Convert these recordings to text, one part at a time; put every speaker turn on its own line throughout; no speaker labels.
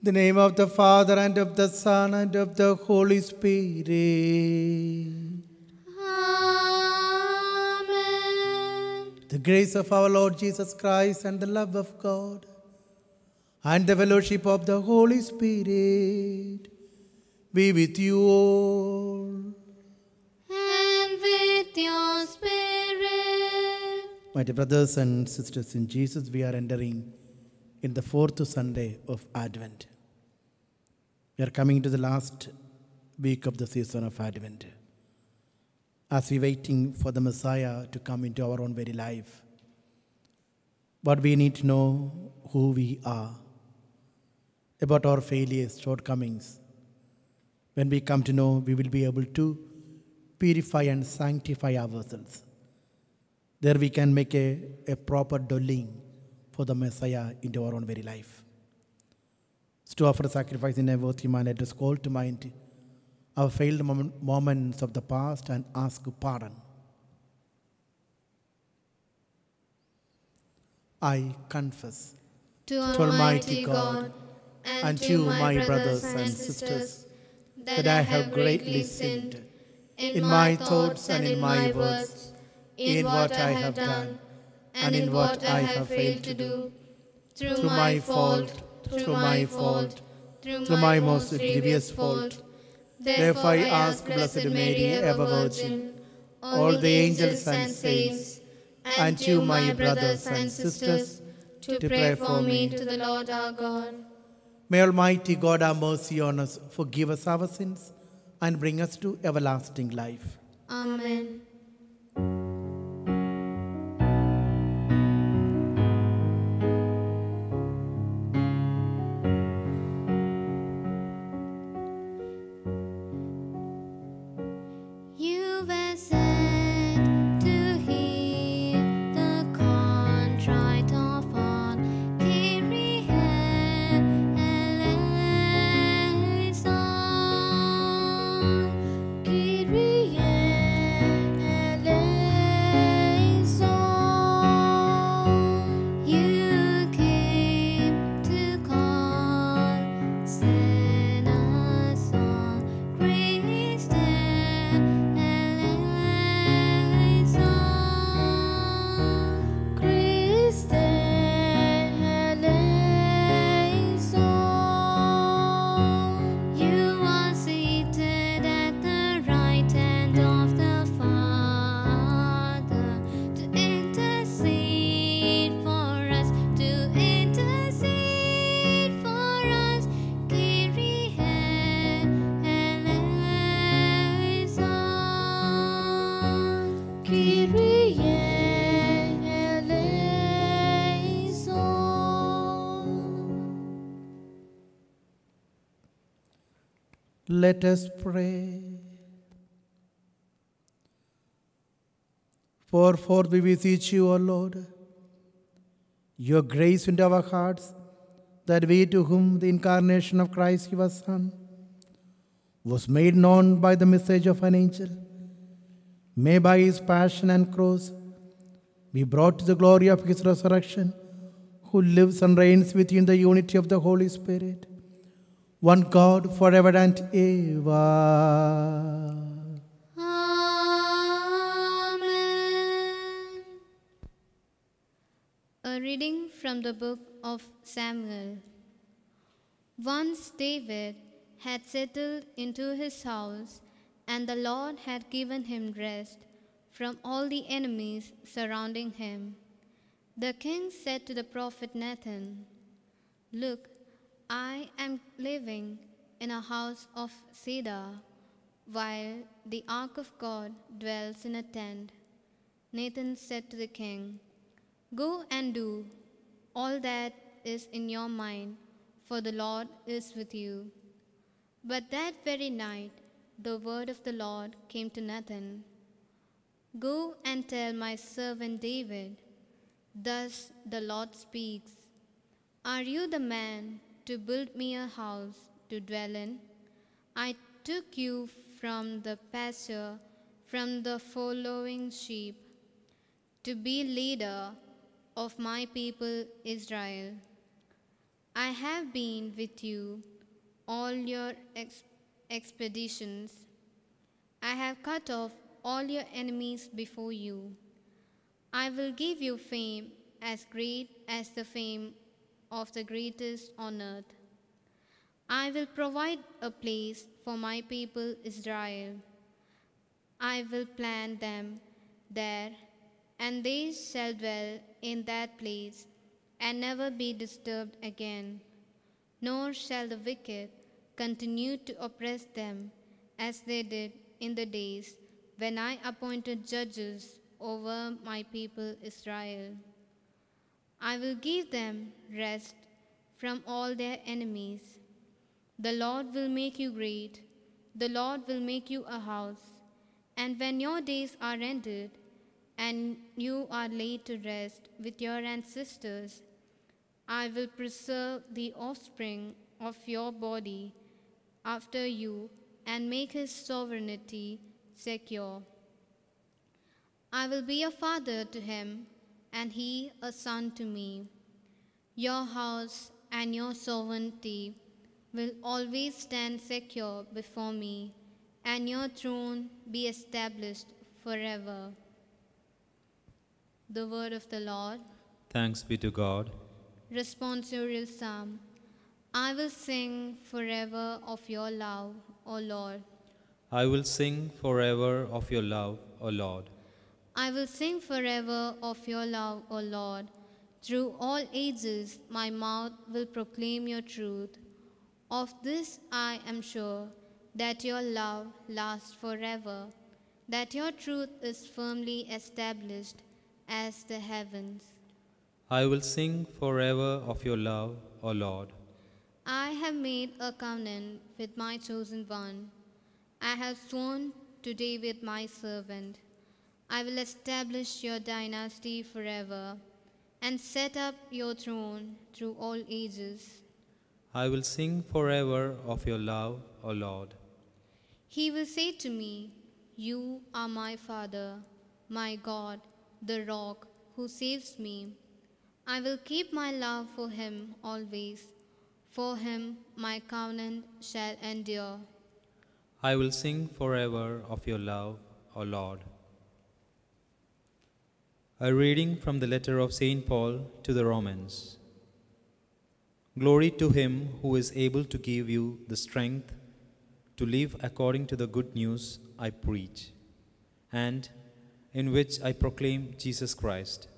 In the name of the Father, and of the Son, and of the Holy Spirit.
Amen.
The grace of our Lord Jesus Christ, and the love of God, and the fellowship of the Holy Spirit be with you all.
And with your spirit.
My dear brothers and sisters in Jesus, we are entering in the fourth Sunday of Advent. We are coming to the last week of the season of Advent. As we are waiting for the Messiah to come into our own very life, but we need to know who we are, about our failures, shortcomings. When we come to know, we will be able to purify and sanctify ourselves. There we can make a proper dwelling for the Messiah into our own very life. To offer sacrifice in a worthy manner, let us call to mind our failed moments of the past and ask pardon. I confess
To Almighty God and to my brothers and sisters that I have greatly sinned in my thoughts and in my words, in what I have done and in what I have failed to do, through my fault, through my most grievous fault. Therefore I ask Blessed Mary, ever Virgin, all the angels and saints, and you, my brothers and sisters, to pray for me to the Lord our God.
May Almighty God have mercy on us, forgive us our sins, and bring us to everlasting life.
Amen. You were sent to heal the contrite of heart. Kyrie eleison. Kyrie eleison. You came to call sinners on. Christ eleison. Christ eleison. You are seated at the right hand of the Father to intercede for us, to intercede for us. Kyrie eleison. Kyrie eleison.
Let us pray. For we beseech you, O Lord, your grace into our hearts, that we to whom the incarnation of Christ, your Son, was made known by the message of an angel, may by his passion and cross be brought to the glory of his resurrection, who lives and reigns with you in the unity of the Holy Spirit, one God forever and ever.
Amen. A reading from the book of Samuel. Once David had settled into his house, and the Lord had given him rest from all the enemies surrounding him. The king said to the prophet Nathan, "Look, I am living in a house of cedar, while the ark of God dwells in a tent." Nathan said to the king, "Go and do all that is in your mind, for the Lord is with you." But that very night the word of the Lord came to Nathan, "Go and tell my servant David, thus the Lord speaks, are you the man to build me a house to dwell in? I took you from the pasture, from the following sheep, to be leader of my people Israel. I have been with you all your expeditions. I have cut off all your enemies before you. I will give you fame as great as the fame of the greatest on earth. I will provide a place for my people Israel. I will plant them there, and they shall dwell in that place and never be disturbed again. Nor shall the wicked continue to oppress them as they did in the days when I appointed judges over my people Israel. I will give them rest from all their enemies. The Lord will make you great. The Lord will make you a house. And when your days are ended, and you are laid to rest with your ancestors, I will preserve the offspring of your body after you and make his sovereignty secure. I will be a father to him, and he a son to me. Your house and your sovereignty will always stand secure before me, and your throne be established forever. The word of the Lord.
Thanks be to God.
Responsorial Psalm. I will sing forever of your love, O Lord.
I will sing forever of your love, O Lord.
I will sing forever of your love, O Lord. Through all ages my mouth will proclaim your truth. Of this I am sure, that your love lasts forever, that your truth is firmly established as the heavens.
I will sing forever of your love, O Lord.
I have made a covenant with my chosen one. I have sworn to David my servant. I will establish your dynasty forever and set up your throne through all ages.
I will sing forever of your love, O Lord.
He will say to me, You are my Father, my God, the rock who saves me. I will keep my love for him always. For him my covenant shall endure.
I will sing forever of your love, O Lord. A reading from the letter of St. Paul to the Romans. Glory to him who is able to give you the strength to live according to the good news I preach, and in which I proclaim Jesus Christ,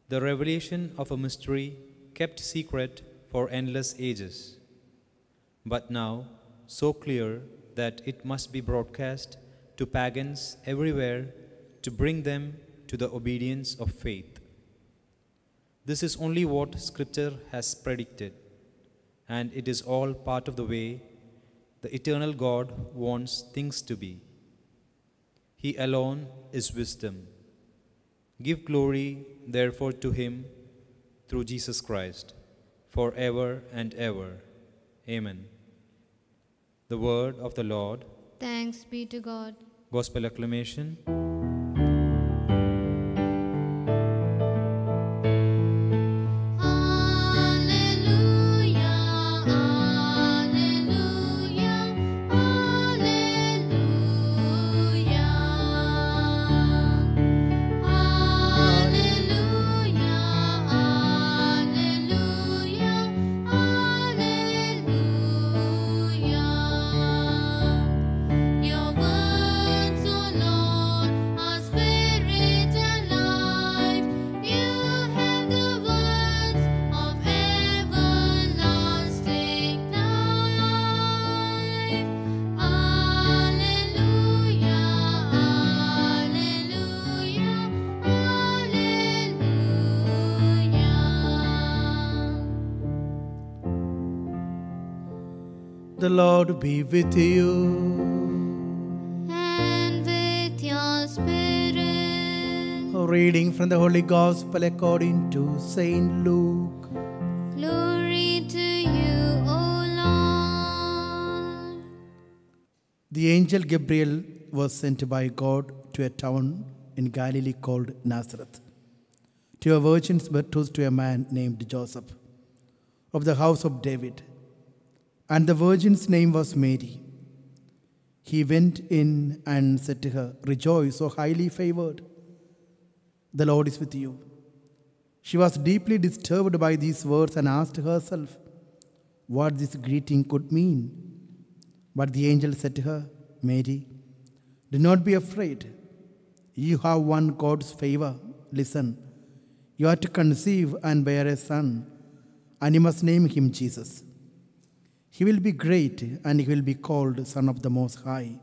the revelation of a mystery kept secret for endless ages, but now so clear that it must be broadcast to pagans everywhere to bring them to the obedience of faith. This is only what Scripture has predicted, and it is all part of the way the eternal God wants things to be. He alone is wisdom. Give glory, therefore, to him through Jesus Christ, forever and ever. Amen. The word of the Lord.
Thanks be to God.
Gospel acclamation.
The Lord be with you.
And with your spirit.
A reading from the Holy Gospel according to Saint Luke.
Glory to you, O Lord.
The angel Gabriel was sent by God to a town in Galilee called Nazareth, to a virgin's birth to a man named Joseph, of the house of David, and the virgin's name was Mary. He went in and said to her, "Rejoice, O highly favored. The Lord is with you." She was deeply disturbed by these words and asked herself what this greeting could mean. But the angel said to her, "Mary, do not be afraid. You have won God's favor. Listen, you are to conceive and bear a son, and you must name him Jesus. He will be great, and he will be called Son of the Most High.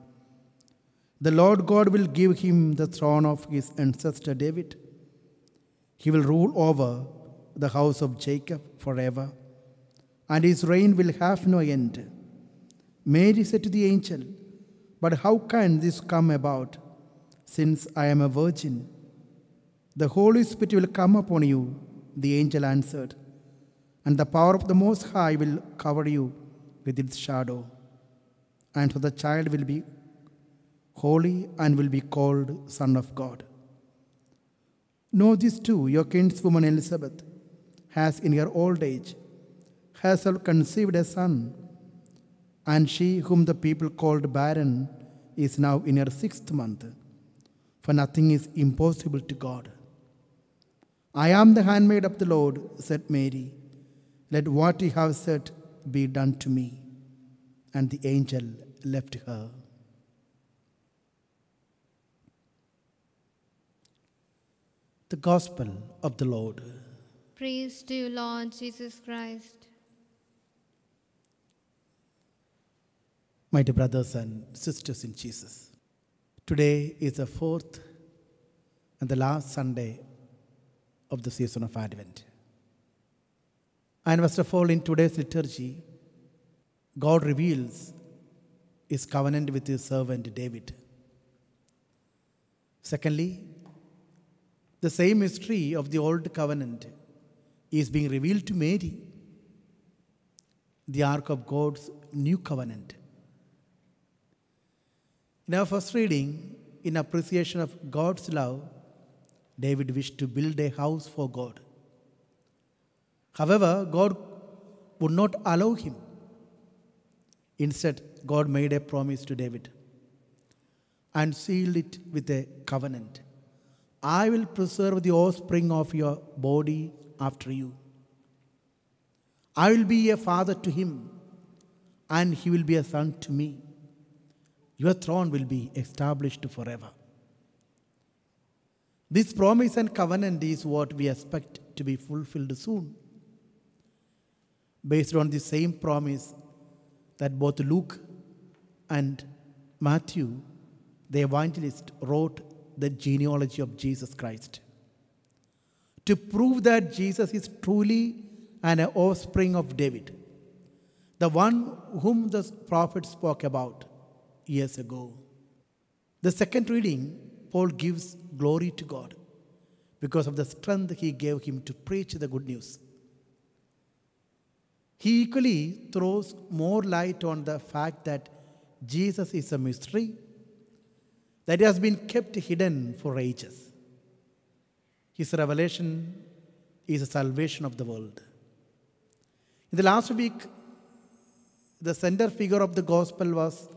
The Lord God will give him the throne of his ancestor David. He will rule over the house of Jacob forever, and his reign will have no end." Mary said to the angel, "But how can this come about, since I am a virgin?" "The Holy Spirit will come upon you," the angel answered, "and the power of the Most High will cover you with its shadow. And so the child will be holy and will be called Son of God. Know this too, your kinswoman Elizabeth has in her old age herself conceived a son, and she whom the people called barren is now in her 6th month, for nothing is impossible to God." "I am the handmaid of the Lord," said Mary. "Let what you have said be done to me." And the angel left her. The Gospel of the Lord.
Praise to you, Lord Jesus Christ.
My dear brothers and sisters in Jesus, today is the 4th and the last Sunday of the season of Advent. And first of all, in today's liturgy, God reveals his covenant with his servant David. Secondly, the same mystery of the old covenant is being revealed to Mary, the ark of God's new covenant. In our first reading, in appreciation of God's love, David wished to build a house for God. However, God would not allow him. Instead, God made a promise to David and sealed it with a covenant. "I will preserve the offspring of your body after you. I will be a father to him, and he will be a son to me. Your throne will be established forever." This promise and covenant is what we expect to be fulfilled soon. Based on the same promise that both Luke and Matthew, the evangelist, wrote the genealogy of Jesus Christ. To prove that Jesus is truly an offspring of David, the one whom the prophet spoke about years ago. The second reading, Paul gives glory to God because of the strength he gave him to preach the good news. He equally throws more light on the fact that Jesus is a mystery that has been kept hidden for ages. His revelation is the salvation of the world. In the last week, the center figure of the gospel was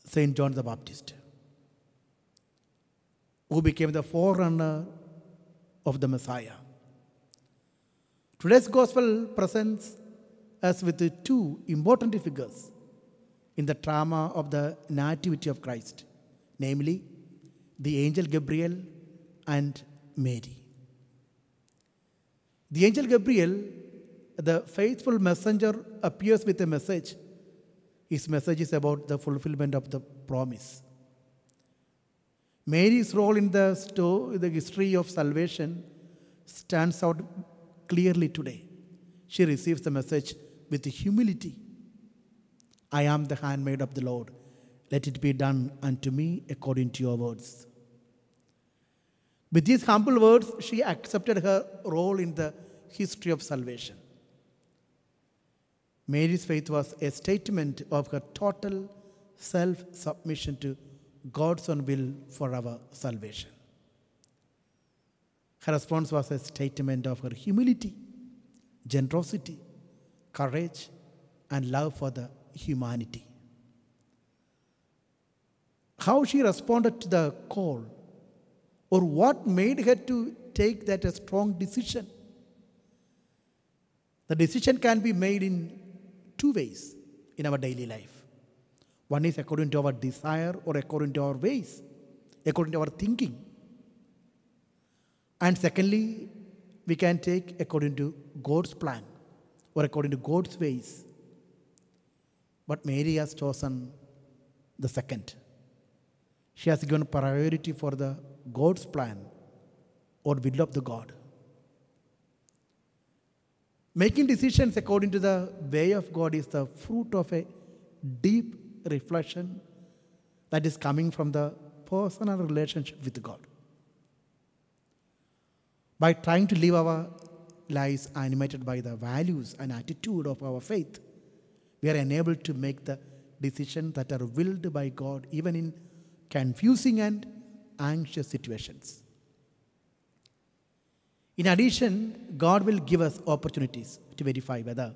Saint John the Baptist, who became the forerunner of the Messiah. Today's gospel presents us with two important figures in the drama of the nativity of Christ, namely the angel Gabriel and Mary. The angel Gabriel, the faithful messenger, appears with a message. His message is about the fulfillment of the promise. Mary's role in the history of salvation stands out clearly today. She receives the message with humility. "I am the handmaid of the Lord. Let it be done unto me according to your words." With these humble words, she accepted her role in the history of salvation. Mary's faith was a statement of her total self-submission to God's own will for our salvation. Her response was a statement of her humility. generosity, courage, and love for the humanity. How she responded to the call, or what made her to take that a strong decision. The decision can be made in two ways in our daily life. One is according to our desire or according to our ways, according to our thinking. And secondly, we can take according to God's plan or according to God's ways. But Mary has chosen the second. She has given priority for the God's plan or will of the God. Making decisions according to the way of God is the fruit of a deep reflection that is coming from the personal relationship with God. By trying to live our lives animated by the values and attitude of our faith, we are enabled to make the decisions that are willed by God even in confusing and anxious situations. In addition, God will give us opportunities to verify whether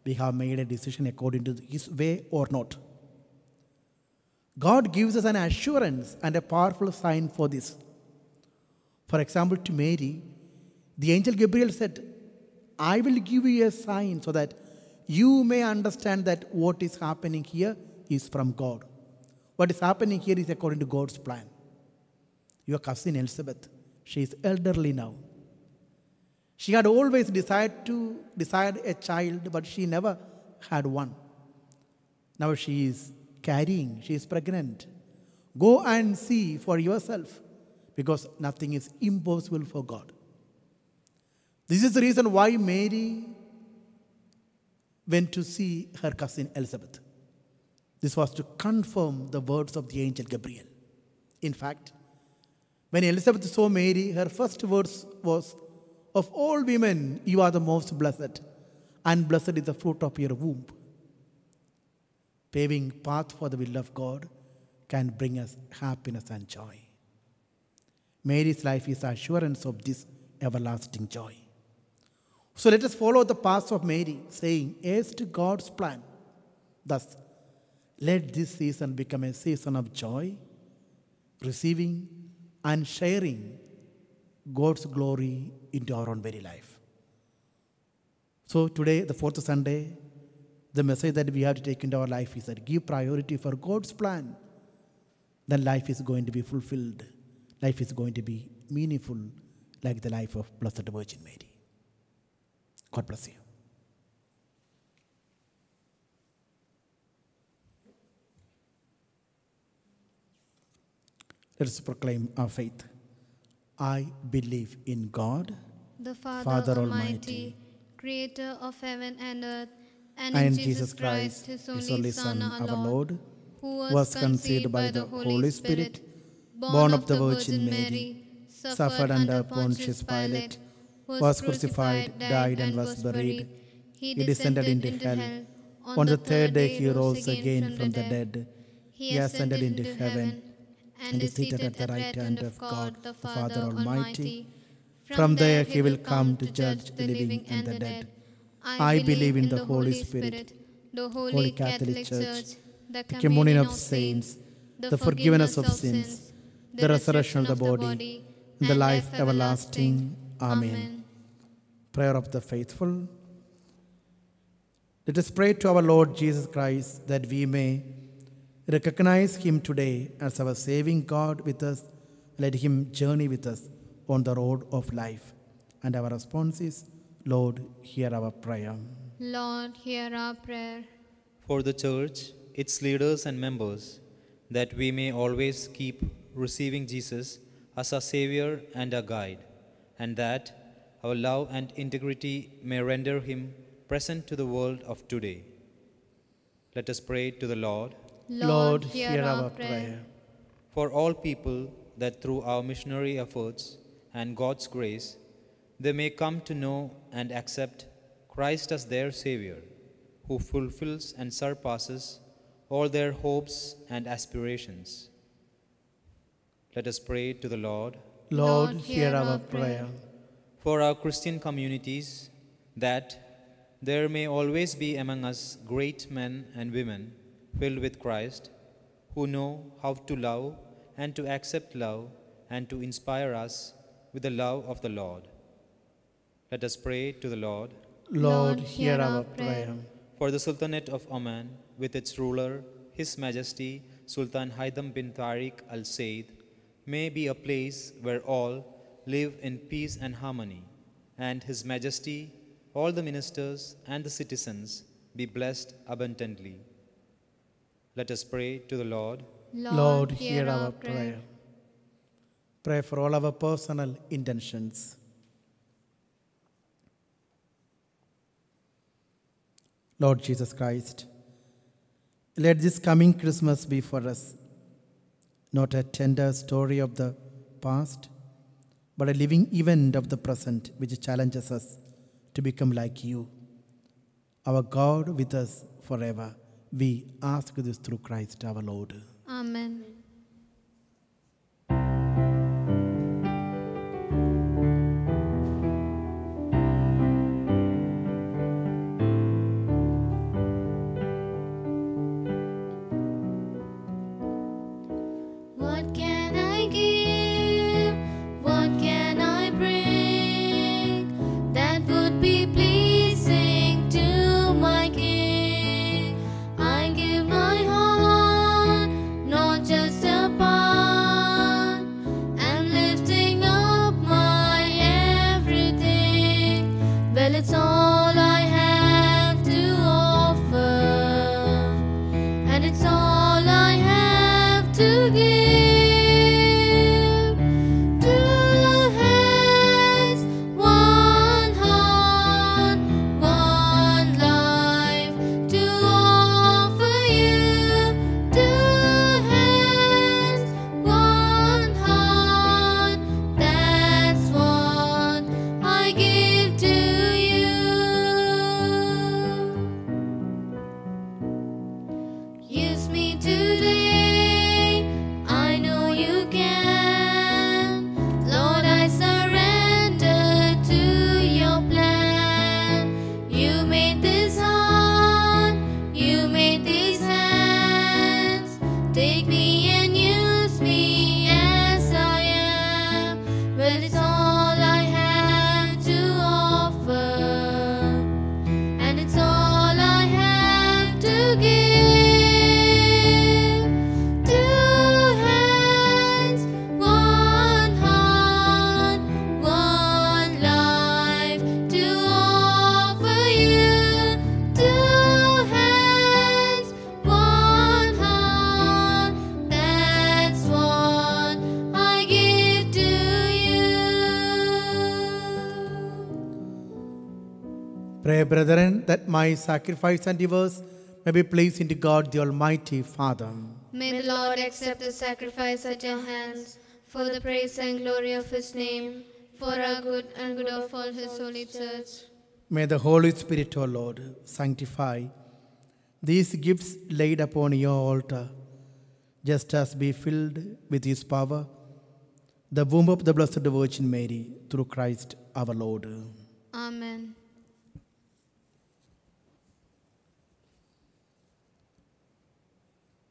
we have made a decision according to His way or not. God gives us an assurance and a powerful sign for this. For example, to Mary, the angel Gabriel said, "I will give you a sign so that you may understand that what is happening here is from God." What is happening here is according to God's plan. Your cousin Elizabeth, she is elderly now. She had always desired a child, but she never had one. Now she is carrying, she is pregnant. Go and see for yourself, because nothing is impossible for God. This is the reason why Mary went to see her cousin Elizabeth. This was to confirm the words of the angel Gabriel. In fact, when Elizabeth saw Mary, her first words was, "Of all women, you are the most blessed, and blessed is the fruit of your womb." Paving path for the will of God can bring us happiness and joy. Mary's life is assurance of this everlasting joy. So let us follow the path of Mary, saying yes to God's plan. Thus, let this season become a season of joy, receiving and sharing God's glory into our own very life. So today, the fourth Sunday, the message that we have to take into our life is that give priority for God's plan. Then life is going to be fulfilled. Life is going to be meaningful, like the life of Blessed Virgin Mary. God bless you. Let us proclaim our faith. I believe in God,
the Father,
Father
Almighty,
Almighty,
Creator of heaven and earth, and
and
in
Jesus Christ,
His
His
only Son, our Lord, who
was conceived by the Holy Spirit, born of the Virgin Mary, suffered under Pontius Pilate, was crucified, died, and was buried. He descended into hell. On the third day he rose again from the dead. He ascended into heaven and is seated at the right hand of God, the Father Almighty. From there he will come to judge the living and the dead. I believe in the Holy Spirit,
the
Holy Catholic Church, the communion of saints, the forgiveness of sins, the resurrection of the body, and the life everlasting. Amen. Prayer of the faithful. Let us pray to our Lord Jesus Christ that we may recognize Him today as our saving God with us. Let Him journey with us on the road of life. And our response is, Lord, hear our prayer.
Lord, hear our prayer.
For the Church, its leaders and members, that we may always keep receiving Jesus as our Savior and our guide, and that our love and integrity may render Him present to the world of today. Let us pray to the Lord.
Lord, hear our prayer.
For all people, that through our missionary efforts and God's grace, they may come to know and accept Christ as their Savior, who fulfills and surpasses all their hopes and aspirations. Let us pray to the Lord.
Lord, hear our prayer.
For our Christian communities, that there may always be among us great men and women filled with Christ, who know how to love and to accept love and to inspire us with the love of the Lord. Let us pray to the Lord.
Lord, hear our prayer.
For the Sultanate of Oman, with its ruler, His Majesty Sultan Haitham bin Tariq Al Said, may be a place where all live in peace and harmony, and His Majesty, all the ministers and the citizens be blessed abundantly. Let us pray to the Lord.
Lord, hear our prayer. Pray for all our personal intentions. Lord Jesus Christ, let this coming Christmas be for us not a tender story of the past, but a living event of the present which challenges us to become like you, our God with us forever. We ask this through Christ our Lord.
Amen.
What can I give? What can I bring that would be pleasing to my King? I give my heart, not just a part. I'm lifting up my everything. Well, it's all I have to offer, and it's all I have to give. Two hands, one heart, one life to offer you. Two hands, one heart, that's what I give to you. Use me today, I know you can. Lord, I surrender to your plan. You made this heart, you made these hands. Take me and use me as I am. Well, it's all I have to offer, and it's all I have to give. Two hands, one heart, one life to offer you. Two hands, one heart, that's what I give to you.
Pray, brethren, that my sacrifice and yours may be pleasing to God the Almighty Father.
May the Lord accept the sacrifice at your hands for the praise and glory of his name, for our good and good of all his holy church.
May the Holy Spirit, O Lord, sanctify these gifts laid upon your altar, just as be filled with his power, the womb of the Blessed Virgin Mary, through Christ our Lord.
Amen.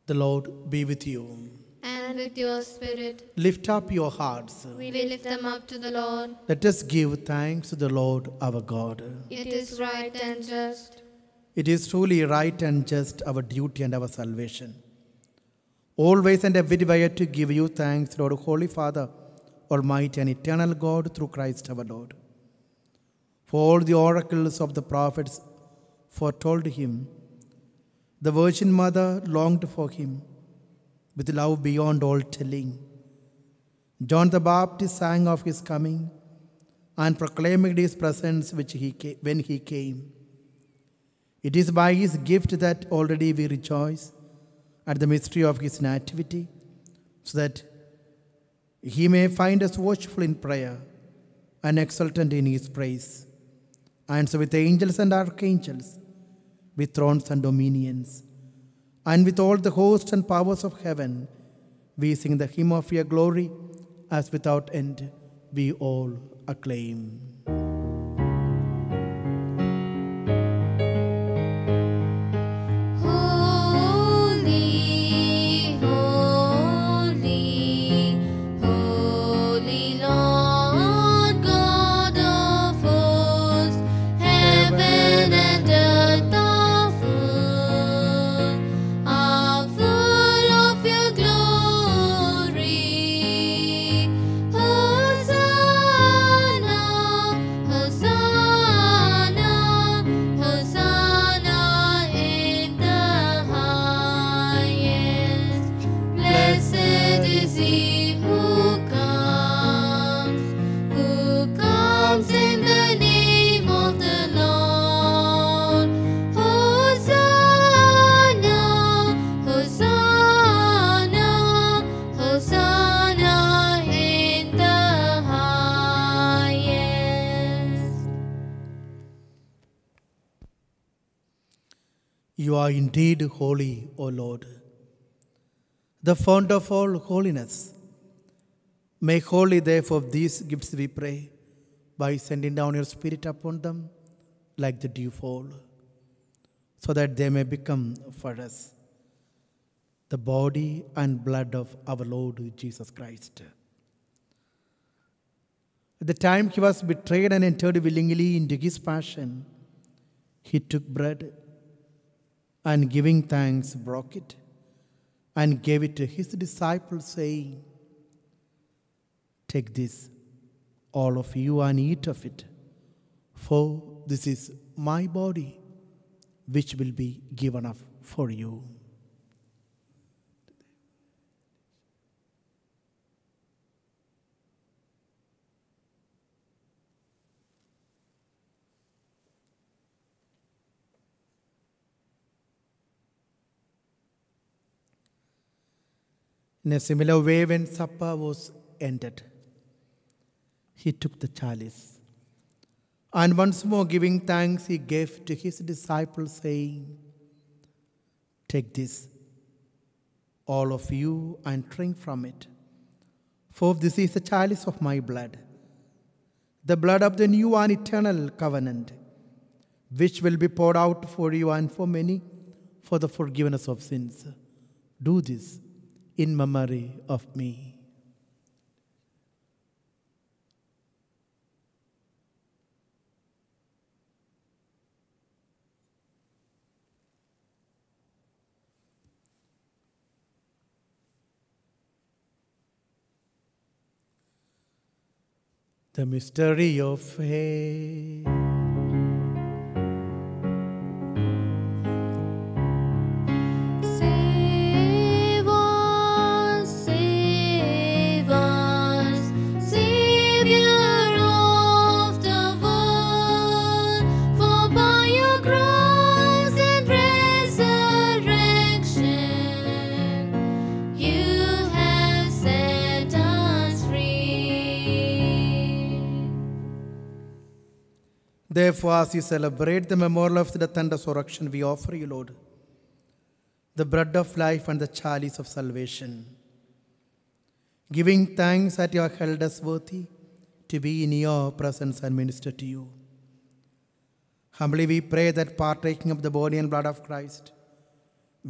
The Lord be with you.
And with your spirit,
Lift up your hearts.
we lift them up to the Lord.
Let us give thanks to the Lord our God.
It is right and just.
It is truly right and just, our duty and our salvation, always and everywhere to give you thanks, Lord, Holy Father, Almighty and eternal God, through Christ our Lord. For all the oracles of the prophets foretold him, the Virgin Mother longed for him with love beyond all telling. John the Baptist sang of his coming and proclaimed his presence when he came. It is by his gift that already we rejoice at the mystery of his nativity, so that he may find us watchful in prayer and exultant in his praise. And so with angels and archangels, with thrones and dominions, and with all the hosts and powers of heaven, we sing the hymn of your glory, as without end we all acclaim. You are indeed holy, O Lord, the fount of all holiness. Make holy, therefore, these gifts, we pray, by sending down your Spirit upon them like the dewfall, so that they may become for us the body and blood of our Lord Jesus Christ. At the time he was betrayed and entered willingly into his passion, he took bread and, giving thanks, broke it and gave it to his disciples, saying, "Take this, all of you, and eat of it, for this is my body, which will be given up for you." In a similar way, when supper was ended, he took the chalice, and once more giving thanks, he gave to his disciples, saying, "Take this, all of you, and drink from it, for this is the chalice of my blood, the blood of the new and eternal covenant, which will be poured out for you and for many for the forgiveness of sins. Do this in memory of me." The mystery of faith.
Save us, Savior of the world, for by your cross and resurrection, you have set us free.
Therefore, as you celebrate the memorial of the death and resurrection, we offer you, Lord, the bread of life and the chalice of salvation, giving thanks that you have held us worthy to be in your presence and minister to you. Humbly we pray that, partaking of the body and blood of Christ,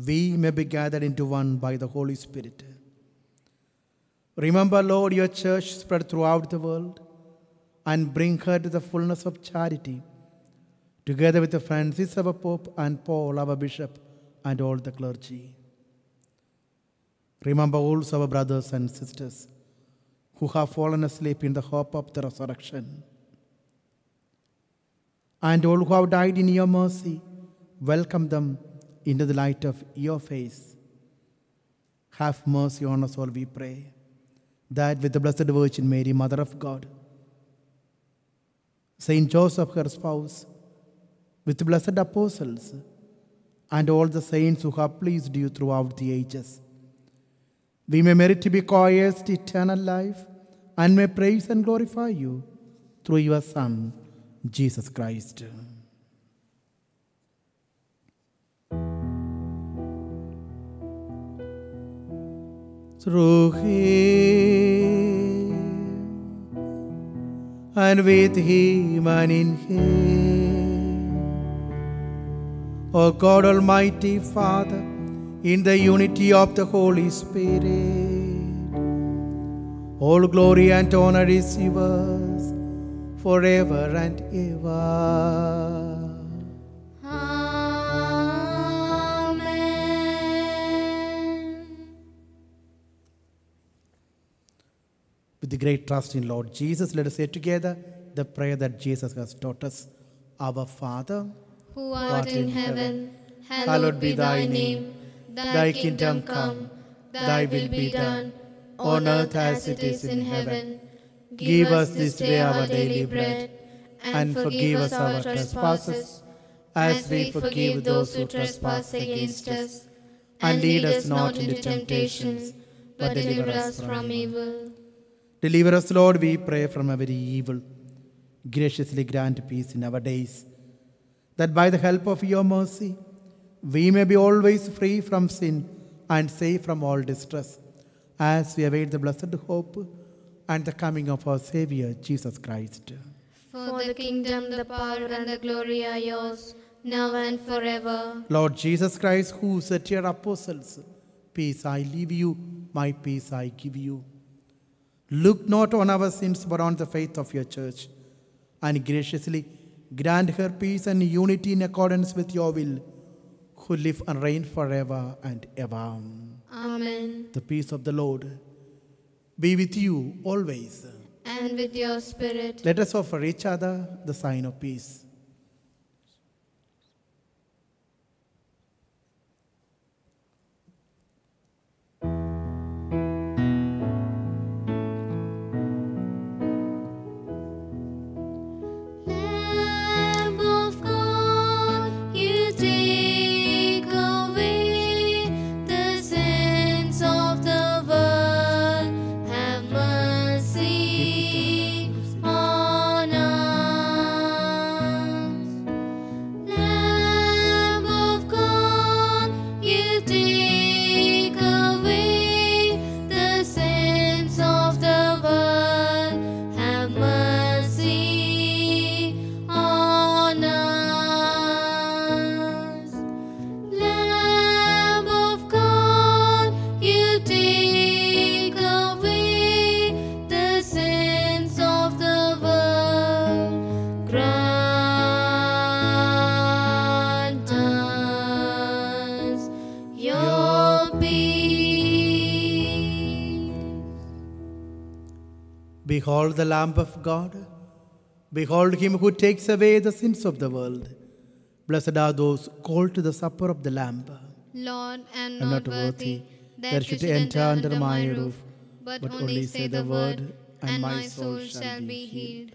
we may be gathered into one by the Holy Spirit. Remember, Lord, your church spread throughout the world, and bring her to the fullness of charity, together with Francis, our Pope, and Paul, our Bishop, and all the clergy. Remember also our brothers and sisters who have fallen asleep in the hope of the resurrection, and all who have died in your mercy. Welcome them into the light of your face. Have mercy on us all, we pray, that with the Blessed Virgin Mary, Mother of God, Saint Joseph, her spouse, with the blessed apostles, and all the saints who have pleased you throughout the ages, we may merit to be co-heirs to eternal life, and may praise and glorify you through your Son, Jesus Christ. Through him, and with him, and in him, O God, Almighty Father, in the unity of the Holy Spirit, all glory and honor is yours forever and ever. With the great trust in Lord Jesus, let us say together the prayer that Jesus has taught us. Our Father,
who art in heaven, hallowed be thy name. Thy kingdom come, thy will be done, on earth as it is in heaven. Give us this day our daily bread, and forgive us our trespasses, as we forgive those who trespass against us. And lead us not into temptations, but deliver us from evil.
deliver us, Lord, we pray, from every evil. Graciously grant peace in our days, that by the help of your mercy we may be always free from sin and safe from all distress, as we await the blessed hope and the coming of our Savior, Jesus Christ.
For the kingdom, the power, and the glory are yours, now and forever.
Lord Jesus Christ, who said to your apostles, "Peace I leave you, my peace I give you," look not on our sins, but on the faith of your church, and graciously grant her peace and unity in accordance with your will, who live and reign forever and ever.
Amen.
The peace of the Lord be with you always.
And with your spirit.
Let us offer each other the sign of peace.
Lamb of God, you take away the sins of the world. Have mercy on us. Lamb of God, you take away the sins of the world. Have mercy on us. Lamb of God, you take away the sins of the world. Grant us your peace.
Behold the Lamb of God. Behold him who takes away the sins of the world. Blessed are those called to the supper of the Lamb.
Lord, I am
I'm
not worthy that you should enter under my roof, but only say the word, and my soul shall be healed.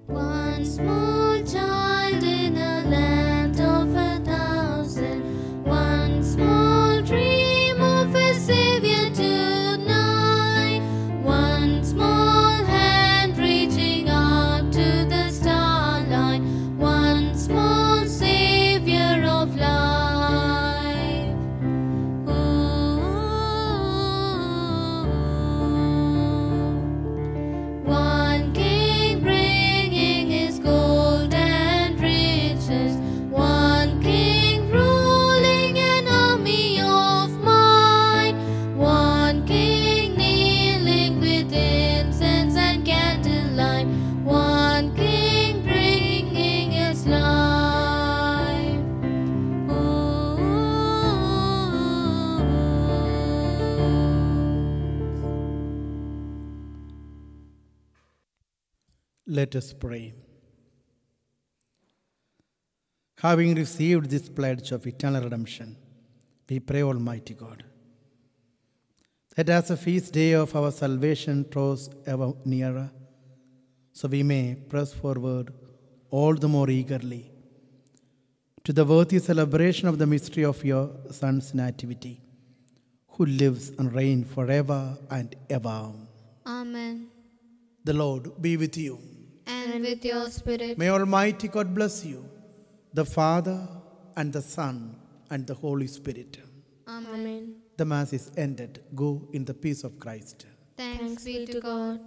One small child in a land of 1,000, one small dream of a Savior tonight, one small hand reaching out to the starlight, one small Savior of life. One king bringing his gold and riches, one king ruling an army of might, one king kneeling with incense and candlelight, one king bringing his life.
Let us pray. Having received this pledge of eternal redemption, we pray, Almighty God, that as the feast day of our salvation draws ever nearer, so we may press forward all the more eagerly to the worthy celebration of the mystery of your Son's nativity, who lives and reigns forever and ever.
Amen.
The Lord be with you.
And with your spirit.
May Almighty God bless you, the Father and the Son and the Holy Spirit.
Amen.
The Mass is ended. Go in the peace of Christ.
Thanks be to God.